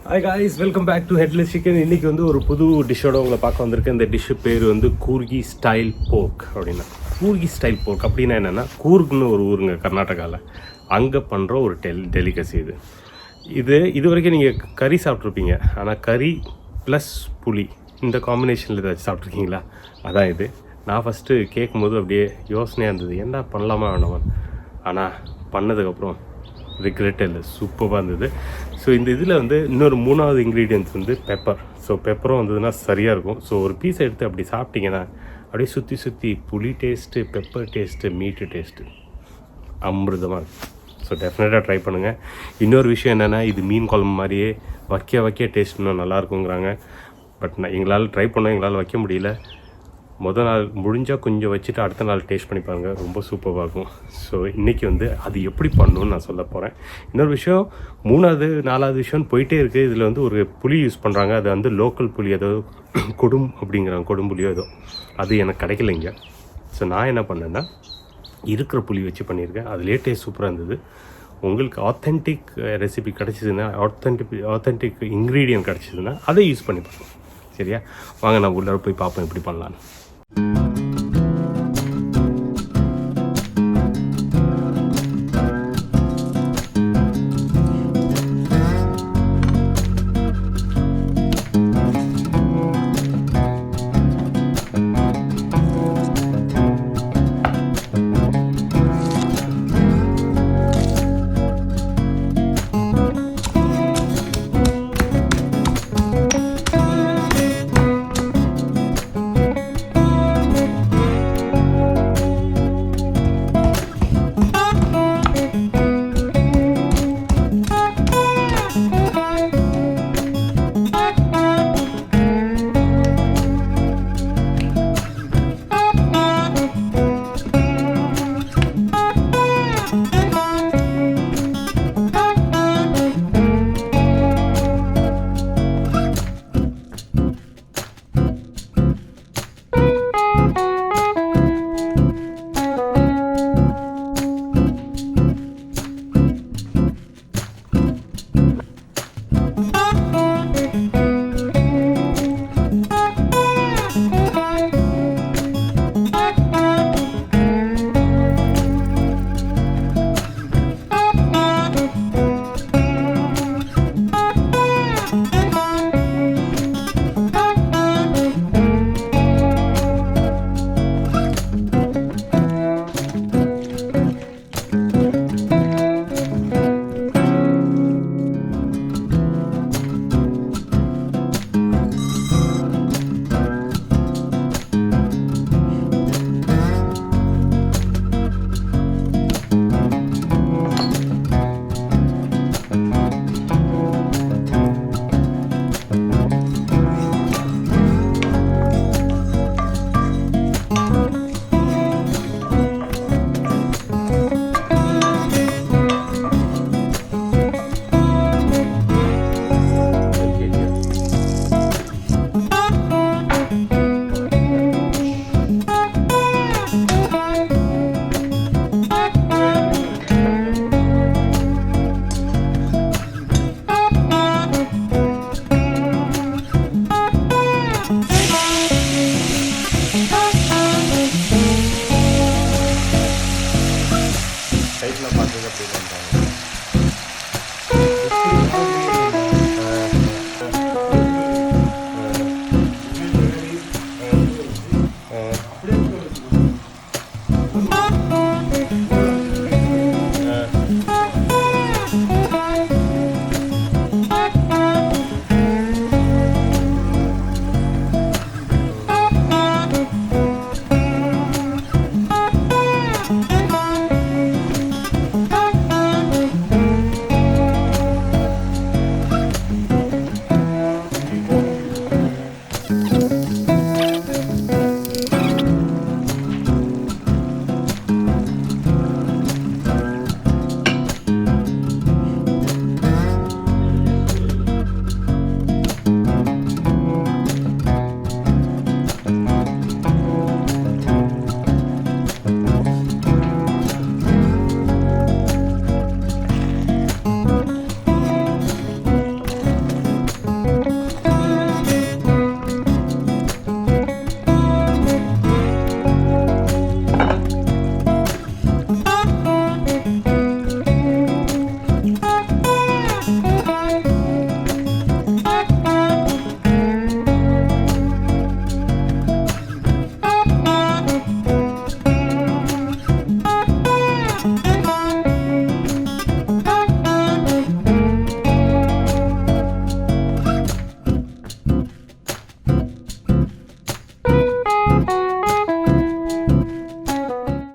Hi guys, welcome back to Headless Chicken. இன்னைக்கு வந்து ஒரு புது டிஷ்ஷோட உங்களை பார்க்க வந்திருக்கேன். இந்த டிஷ்ஷு பேர் வந்து கூர்கி ஸ்டைல் போர்க் அப்படின்னா. கூர்கி ஸ்டைல் போர்க் அப்படின்னா என்னென்னா, கூர்க்னு ஒரு ஊருங்க கர்நாடகாவில், அங்கே பண்ணுற ஒரு டெலிகசி இது வரைக்கும் நீங்கள் கறி சாப்பிட்ருப்பீங்க. ஆனால் கறி ப்ளஸ் புளி இந்த காம்பினேஷனில் ஏதாச்சும் சாப்பிட்ருக்கீங்களா? அதான் இது. நான் ஃபஸ்ட்டு கேட்கும்போது அப்படியே யோசனையாக இருந்தது, என்ன பண்ணலாமா வேணாமா. ஆனால் பண்ணதுக்கப்புறம் ரிக்ரெட் இல்லை, சூப்பராக இருந்தது. ஸோ இந்த இதில் வந்து இன்னொரு மூணாவது இன்க்ரீடியன்ட்ஸ் வந்து பெப்பர். ஸோ பெப்பரும் வந்ததுன்னா சரியாக இருக்கும். ஸோ ஒரு பீஸ் எடுத்து அப்படி சாப்பிட்டிங்கன்னா அப்படியே சுற்றி புளி டேஸ்ட்டு, பெப்பர் டேஸ்ட்டு, மீட்டு டேஸ்ட்டு அமிர்தமாக இருக்கும். ஸோ டெஃபினட்டாக ட்ரை பண்ணுங்கள். இன்னொரு விஷயம் என்னென்னா, இது மீன் குழம்பு மாதிரியே வைக்க டேஸ்ட் இன்னும் நல்லாயிருக்குங்கிறாங்க. பட் எங்களால் ட்ரை பண்ணோம், எங்களால் வைக்க முடியல. மொதல் நாள் முடிஞ்சால் கொஞ்சம் வச்சுட்டு அடுத்த நாள் டேஸ்ட் பண்ணி பாருங்கள், ரொம்ப சூப்பராக இருக்கும். ஸோ இன்றைக்கி வந்து அது எப்படி பண்ணணும்னு நான் சொல்ல போகிறேன். இன்னொரு விஷயம், 3வது 4வது விஷயம் போயிட்டே இருக்குது. இதில் வந்து ஒரு புளி யூஸ் பண்ணுறாங்க. அது வந்து லோக்கல் புளி, ஏதோ கொடும் அப்படிங்கிறாங்க, கொடும்புளியோ ஏதோ. அது எனக்கு கிடைக்கலைங்க. ஸோ நான் என்ன பண்ணேன்னா, இருக்கிற புளி வச்சு பண்ணியிருக்கேன். அதுலேயே டேஸ்ட் சூப்பராக இருந்தது. உங்களுக்கு ஆத்தென்டிக் ரெசிபி கிடச்சிதுன்னா, ஆத்தென்டிக் இன்க்ரீடியன்ட் கிடச்சிதுன்னா அதை யூஸ் பண்ணி பார்ப்போம். சரியா? வாங்க நான் உள்ளே போய் பார்ப்போம் எப்படி பண்ணலான்னு.